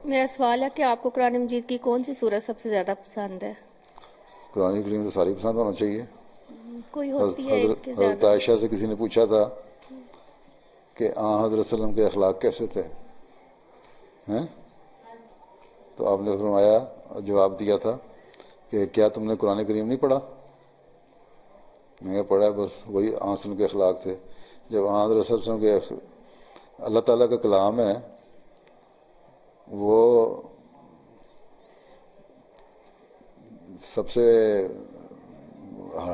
میرا سوال ہے کہ آپ کو قرآن مجید کی کون سی سورت سب سے زیادہ پسند ہے؟ قرآن کریم تو ساری پسند ہونا چاہیے. کوئی ہوتی ہے ایک حضرت کے حضرت زیادہ؟ عائشہ سے کسی نے پوچھا تھا کہ حضرت صلی اللہ علیہ وسلم کے اخلاق کیسے تھے ہیں؟ تو آپ نے فرمایا، جواب دیا تھا کہ کیا تم نے قرآن کریم نہیں پڑھا؟ میں نے پڑھا. بس وہی وسلم کے اخلاق تھے. جب حضرت صلی اللہ علیہ وسلم کے اللہ تعالیٰ کا کلام ہے، وہ سب سے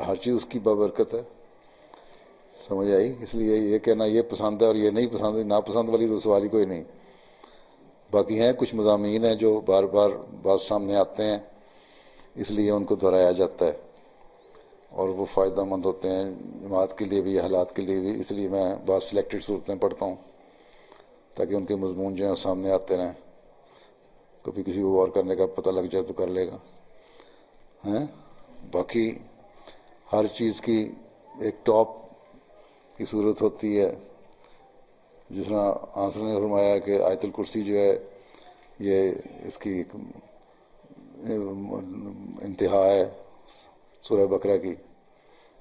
ہر چیز اس کی بابرکت ہے. سمجھ آئی؟ اس لیے یہ کہنا یہ پسند ہے اور یہ نہیں پسند ہے، ناپسند والی تو سوال ہی کوئی نہیں. باقی ہیں کچھ مضامین ہیں جو بار بار بات سامنے آتے ہیں، اس لیے ان کو دہرایا جاتا ہے اور وہ فائدہ مند ہوتے ہیں جماعت کے لیے بھی، حالات کے لیے بھی. اس لیے میں بعض سلیکٹڈ صورتیں پڑھتا ہوں تاکہ ان کے مضمون جو ہیں سامنے آتے رہیں. کبھی کسی کو غور کرنے کا پتہ لگ جائے تو کر لے گا. ہیں باقی ہر چیز کی ایک ٹاپ کی صورت ہوتی ہے. جس طرح آنسر نے فرمایا کہ آیت الکرسی جو ہے یہ اس کی ایک انتہا ہے سورہ بقرہ کی.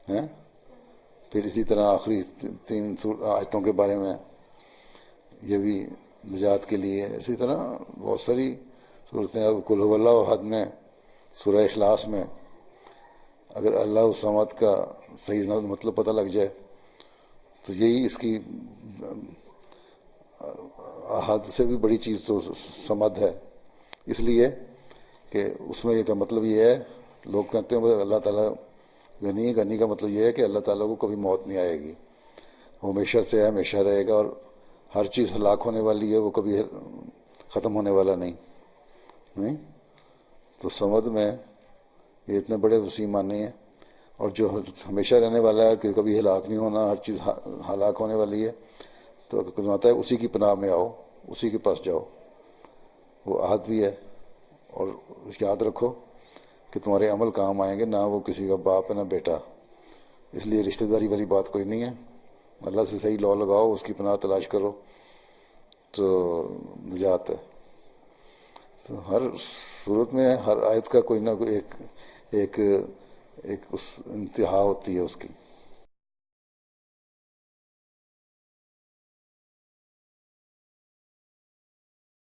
ہیں پھر اسی طرح آخری 3 آیتوں کے بارے میں یہ بھی نجات کے لیے. اسی طرح بہت ساری صورتیں. اب قل هو اللہ احد میں، سورہ اخلاص میں اگر اللہ الصمد کا صحیح مطلب پتہ لگ جائے تو یہی اس کی احد سے بھی بڑی چیز تو صمد ہے. اس لیے کہ اس میں کا مطلب یہ ہے، لوگ کہتے ہیں اللہ تعالیٰ غنی ہے. غنی کا مطلب یہ ہے کہ اللہ تعالیٰ کو کبھی موت نہیں آئے گی، وہ ہمیشہ سے ہے، ہمیشہ رہے گا، اور ہر چیز ہلاک ہونے والی ہے، وہ کبھی ختم ہونے والا نہیں. تو صمد میں یہ اتنے بڑے وسیع معنی ہیں. اور جو ہمیشہ رہنے والا ہے کہ کبھی ہلاک نہیں ہونا، ہر چیز ہلاک ہونے والی ہے، تو کہتا ہے اسی کی پناہ میں آؤ، اسی کے پاس جاؤ. وہ عہد بھی ہے. اور یاد رکھو کہ تمہارے عمل کام آئیں گے، نہ وہ کسی کا باپ ہے نہ بیٹا. اس لیے رشتہ داری والی بات کوئی نہیں ہے. اللہ سے صحیح لاء لگاؤ، اس کی پناہ تلاش کرو تو نجات ہے. تو ہر صورت میں ہر آیت کا کوئی نہ کوئی ایک اس انتہا ہوتی ہے اس کی.